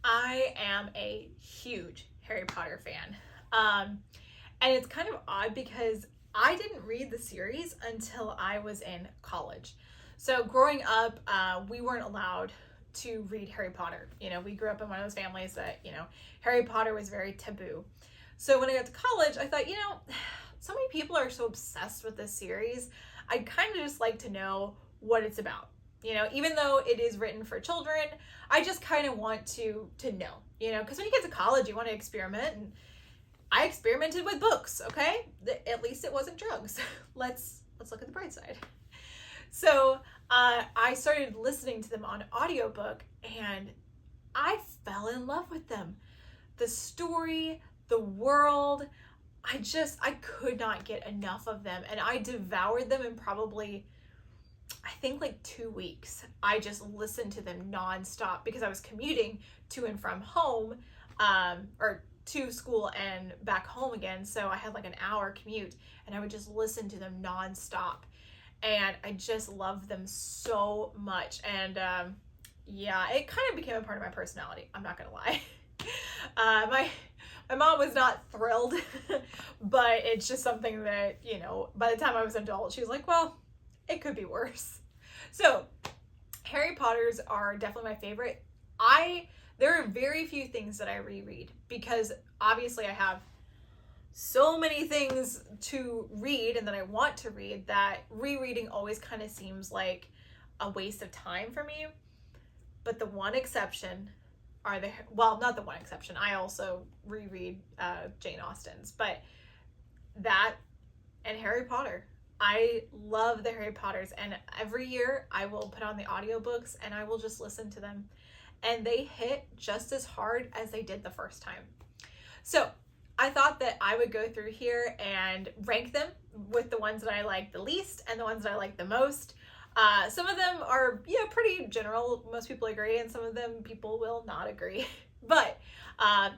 I am a huge Harry Potter fan. And it's kind of odd because I didn't read the series until I was in college. So growing up, we weren't allowed to read Harry Potter. We grew up in one of those families that, Harry Potter was very taboo. So when I got to college, I thought, so many people are so obsessed with this series. I'd kind of just like to know what it's about. Even though it is written for children, I just kind of want to know, because when you get to college, you want to experiment, and I experimented with books. Okay, at least it wasn't drugs. Let's look at the bright side. So I started listening to them on audiobook, and I fell in love with them. The story, the world, I could not get enough of them, and I devoured them in probably, I think, like 2 weeks. I just listened to them nonstop because I was commuting to and from home, or to school and back home again. So I had like an hour commute, and I would just listen to them nonstop. And I just loved them so much. And yeah, it kind of became a part of my personality. I'm not gonna lie. My mom was not thrilled, but it's just something that, by the time I was an adult, she was like, well, it could be worse. So Harry Potters are definitely my favorite. There are very few things that I reread because obviously I have so many things to read and that I want to read that rereading always kind of seems like a waste of time for me. But the one exception are not the one exception. I also reread Jane Austen's, but that and Harry Potter. I love the Harry Potters, and every year I will put on the audiobooks and I will just listen to them. And they hit just as hard as they did the first time. So I thought that I would go through here and rank them with the ones that I like the least and the ones that I like the most. Some of them are, pretty general. Most people agree, and some of them people will not agree. But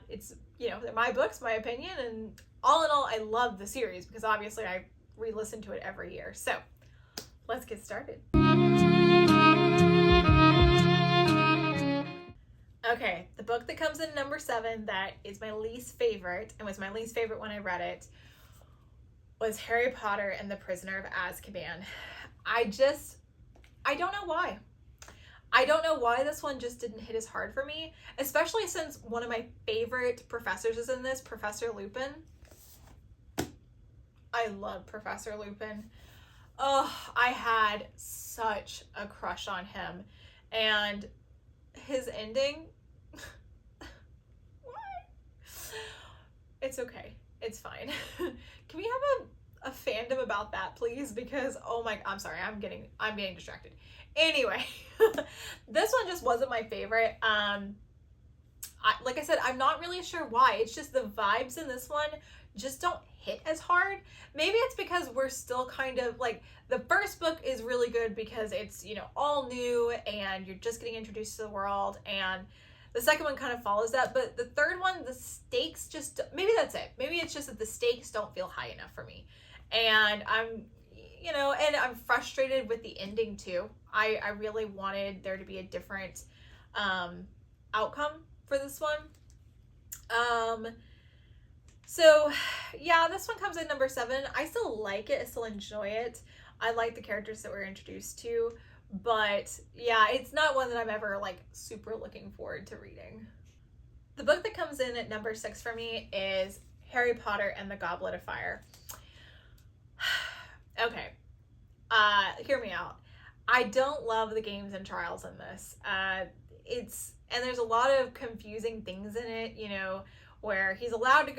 it's, they're my books, my opinion, and all in all, I love the series because obviously I re-listen to it every year. So let's get started. Okay, the book that comes in number 7 that is my least favorite, and was my least favorite when I read it, was Harry Potter and the Prisoner of Azkaban. I don't know why. I don't know why this one just didn't hit as hard for me, especially since one of my favorite professors is in this, Professor Lupin. I love Professor Lupin. Oh, I had such a crush on him. And his ending, it's okay. It's fine. Can we have a fandom about that, please? Because I'm sorry, I'm getting distracted. Anyway, this one just wasn't my favorite. Like I said, I'm not really sure why. It's just the vibes in this one just don't hit as hard. Maybe it's because we're still kind of like, the first book is really good because it's, all new and you're just getting introduced to the world, and the second one kind of follows that. But the third one, the stakes just, maybe that's it. Maybe it's just that the stakes don't feel high enough for me. And I'm frustrated with the ending too. I really wanted there to be a different outcome for this one. So yeah, this one comes in number 7. I still like it. I still enjoy it. I like the characters that we're introduced to, but yeah, it's not one that I'm ever like super looking forward to reading. The book that comes in at number 6 for me is Harry Potter and the Goblet of Fire. Okay, hear me out. I don't love the games and trials in this. And there's a lot of confusing things in it, where he's not allowed to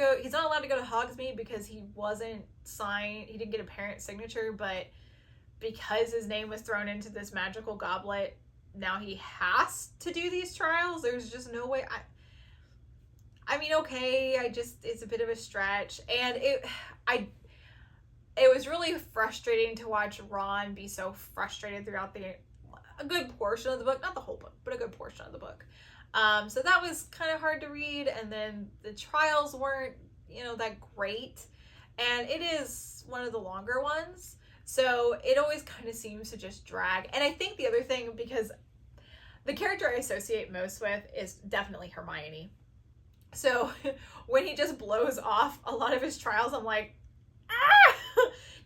go to Hogsmeade because he didn't get a parent signature, but because his name was thrown into this magical goblet, now he has to do these trials. There's just no way. I mean, okay, it's a bit of a stretch, and it was really frustrating to watch Ron be so frustrated throughout a good portion of the book, not the whole book, but a good portion of the book. So that was kind of hard to read, and then the trials weren't, that great, and it is one of the longer ones, so it always kind of seems to just drag. And I think the other thing, because the character I associate most with is definitely Hermione. So when he just blows off a lot of his trials, I'm like, ah,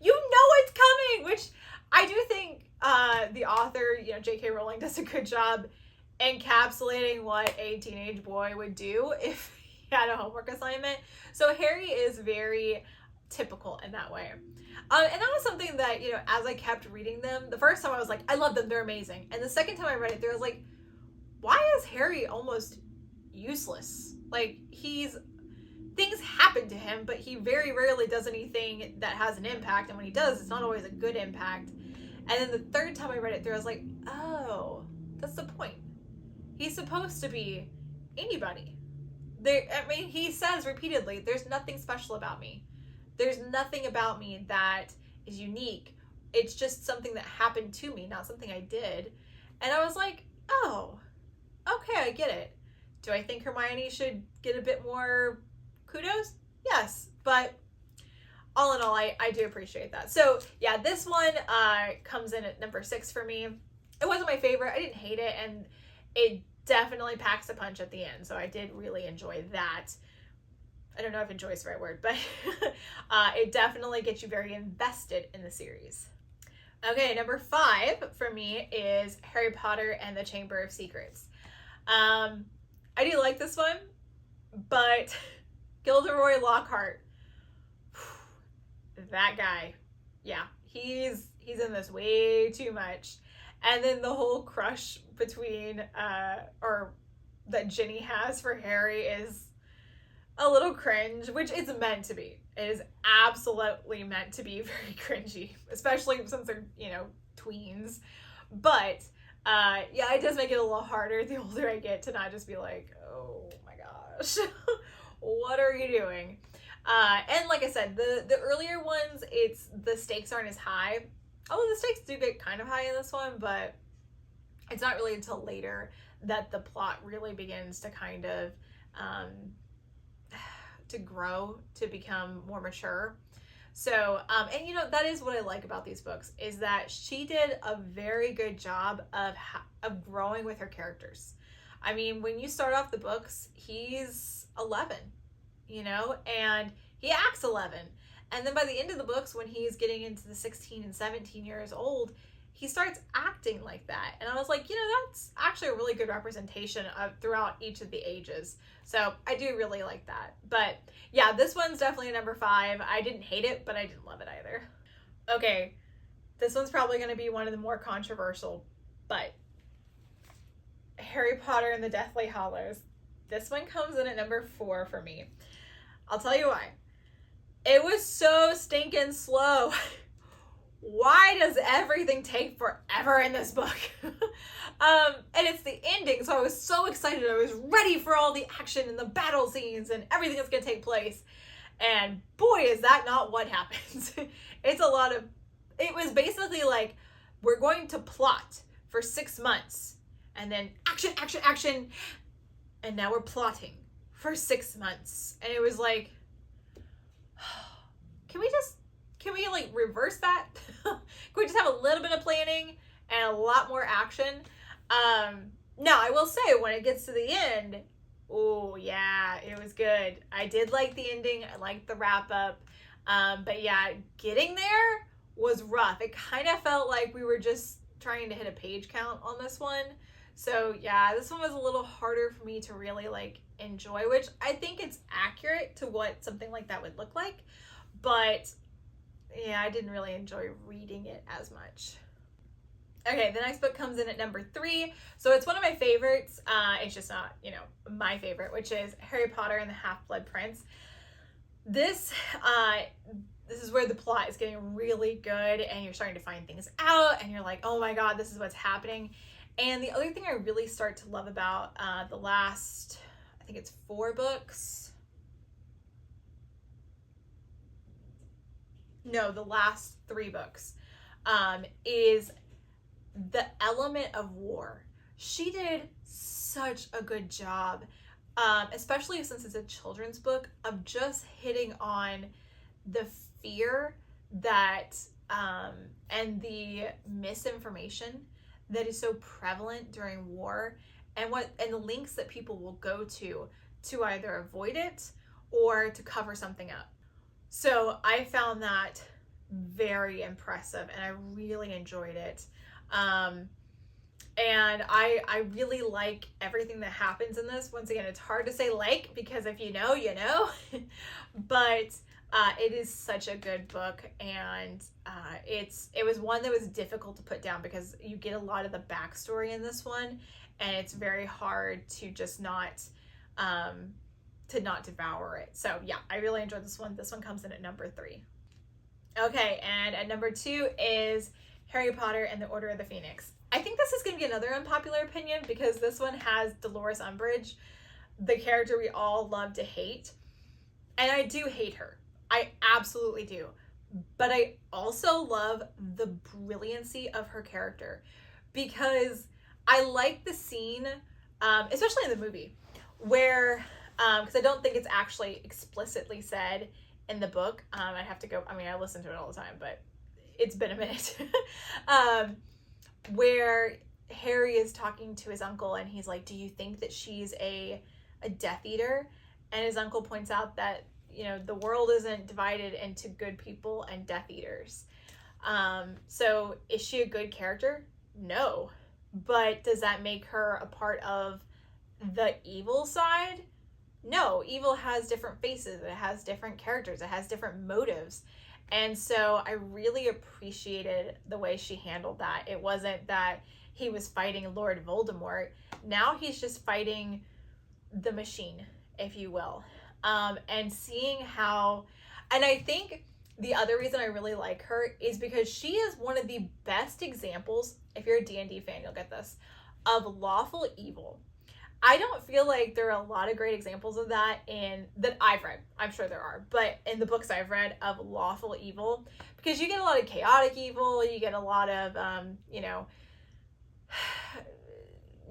you know it's coming, which I do think the author, J.K. Rowling does a good job encapsulating what a teenage boy would do if he had a homework assignment. So Harry is very typical in that way. And that was something that, as I kept reading them, the first time I was like, I love them, they're amazing. And the second time I read it, I was like, why is Harry almost useless? Like, things happen to him, but he very rarely does anything that has an impact. And when he does, it's not always a good impact. And then the third time I read it through, I was like, oh, that's the point. He's supposed to be anybody. He says repeatedly, there's nothing special about me. There's nothing about me that is unique. It's just something that happened to me, not something I did. And I was like, oh, okay, I get it. Do I think Hermione should get a bit more kudos? Yes, but all in all, I do appreciate that. So yeah, this one comes in at number 6 for me. It wasn't my favorite. I didn't hate it, and it definitely packs a punch at the end. So I did really enjoy that. I don't know if enjoy is the right word, but it definitely gets you very invested in the series. Okay, number 5 for me is Harry Potter and the Chamber of Secrets. I do like this one, but Gilderoy Lockhart, that guy, yeah, he's in this way too much. And then the whole crush between, or that Ginny has for Harry is a little cringe, which it's meant to be. It is absolutely meant to be very cringy, especially since they're, tweens. But yeah, it does make it a little harder the older I get to not just be like, oh my gosh, what are you doing? And like I said, the earlier ones, the stakes aren't as high. Although the stakes do get kind of high in this one, but it's not really until later that the plot really begins to kind of to grow, to become more mature. So, and that is what I like about these books, is that she did a very good job of growing with her characters. I mean, when you start off the books, he's 11, and he acts 11. And then by the end of the books, when he's getting into the 16 and 17 years old, he starts acting like that. And I was like, that's actually a really good representation of throughout each of the ages. So I do really like that. But yeah, this one's definitely a number 5. I didn't hate it, but I didn't love it either. Okay, this one's probably going to be one of the more controversial, but Harry Potter and the Deathly Hallows. This one comes in at number 4 for me. I'll tell you why. It was so stinking slow. Why does everything take forever in this book? And it's the ending, so I was so excited. I was ready for all the action and the battle scenes and everything that's going to take place. And boy, is that not what happens. It was basically like, we're going to plot for 6 months, and then action, action, action, and now we're plotting for 6 months. And it was like, can we like reverse that? Can we just have a little bit of planning and a lot more action? Now I will say, when it gets to the end, oh yeah, it was good. I did like the ending. I liked the wrap up. But yeah, getting there was rough. It kind of felt like we were just trying to hit a page count on this one. So yeah, this one was a little harder for me to really like enjoy, which I think it's accurate to what something like that would look like. But yeah, I didn't really enjoy reading it as much. Okay, the next book comes in at number 3. So it's one of my favorites. It's just not, my favorite, which is Harry Potter and the Half-Blood Prince. This is where the plot is getting really good, and you're starting to find things out, and you're like, oh my god, this is what's happening. And the other thing I really start to love about the last, I think it's 4 books. No, the last 3 books, is the element of war. She did such a good job, especially since it's a children's book, of just hitting on the fear that, and the misinformation that is so prevalent during war, and the lengths that people will go to either avoid it or to cover something up. So I found that very impressive, and I really enjoyed it. And I really like everything that happens in this. Once again, it's hard to say like, because if you know, you know. But it is such a good book, and it was one that was difficult to put down because you get a lot of the backstory in this one, and it's very hard to just not devour it. So yeah, I really enjoyed this one. This one comes in at number 3. Okay, and at number 2 is Harry Potter and the Order of the Phoenix. I think this is going to be another unpopular opinion because this one has Dolores Umbridge, the character we all love to hate. And I do hate her. I absolutely do. But I also love the brilliancy of her character, because I like the scene, especially in the movie, where, because I don't think it's actually explicitly said in the book. I'd have to go, I mean, I listen to it all the time, but it's been a minute. Where Harry is talking to his uncle, and he's like, do you think that she's a Death Eater? And his uncle points out that, you know, the world isn't divided into good people and Death Eaters. So is she a good character? No. But does that make her a part of the evil side? No. Evil has different faces. It has different characters. It has different motives. And so I really appreciated the way she handled that. It wasn't that he was fighting Lord Voldemort. Now he's just fighting the machine, if you will. And seeing how, and I think the other reason I really like her is because she is one of the best examples, if you're a D&D fan, you'll get this, of lawful evil. I don't feel like there are a lot of great examples of that that I've read. I'm sure there are, but in the books I've read of lawful evil, because you get a lot of chaotic evil, you get a lot of,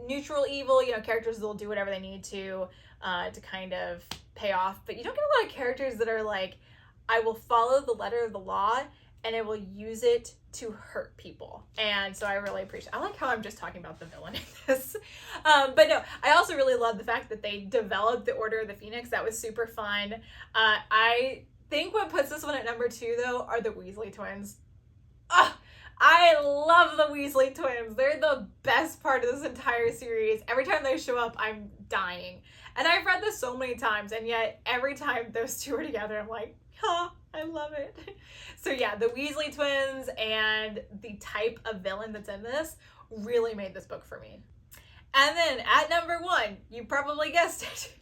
neutral evil, characters that will do whatever they need to kind of pay off, but you don't get a lot of characters that are like, I will follow the letter of the law and I will use it to hurt people. And so I really appreciate, I like how I'm just talking about the villain in this. But no, I also really love the fact that they developed the Order of the Phoenix. That was super fun. I think what puts this one at number 2 though are the Weasley twins. I love the Weasley twins. They're the best part of this entire series. Every time they show up, I'm dying. And I've read this so many times, and yet every time those two are together, I'm like, I love it. So yeah, the Weasley twins and the type of villain that's in this really made this book for me. And then at number 1, you probably guessed it,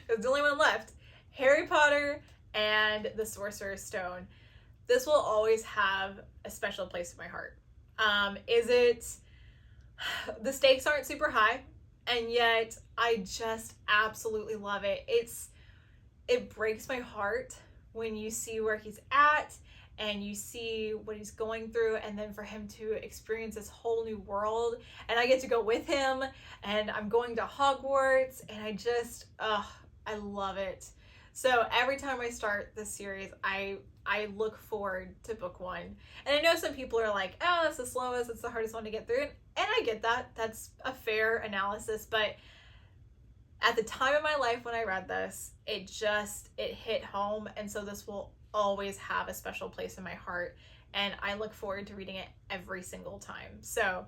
there's the only one left, Harry Potter and the Sorcerer's Stone. This will always have a special place in my heart. The stakes aren't super high, and yet I just absolutely love it. It breaks my heart when you see where he's at and you see what he's going through, and then for him to experience this whole new world, and I get to go with him, and I'm going to Hogwarts, and I love it. So every time I start this series, I look forward to book 1. And I know some people are like, oh, that's the slowest, it's the hardest one to get through. And I get that. That's a fair analysis. But at the time of my life when I read this, it hit home. And so this will always have a special place in my heart. And I look forward to reading it every single time. So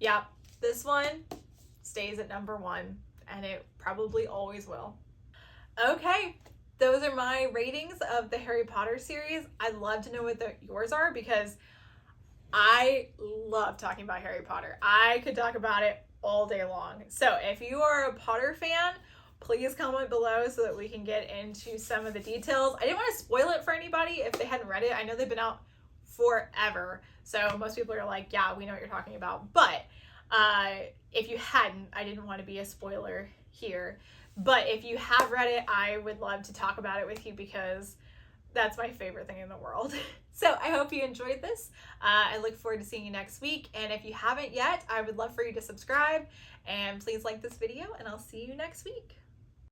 yeah, this one stays at number 1, and it probably always will. Okay. Those are my ratings of the Harry Potter series. I'd love to know what yours are, because I love talking about Harry Potter. I could talk about it all day long. So if you are a Potter fan, please comment below so that we can get into some of the details. I didn't want to spoil it for anybody if they hadn't read it. I know they've been out forever, so most people are like, yeah, we know what you're talking about. But if you hadn't, I didn't want to be a spoiler here. But if you have read it, I would love to talk about it with you, because that's my favorite thing in the world. So I hope you enjoyed this. I look forward to seeing you next week. And if you haven't yet, I would love for you to subscribe, and please like this video, and I'll see you next week.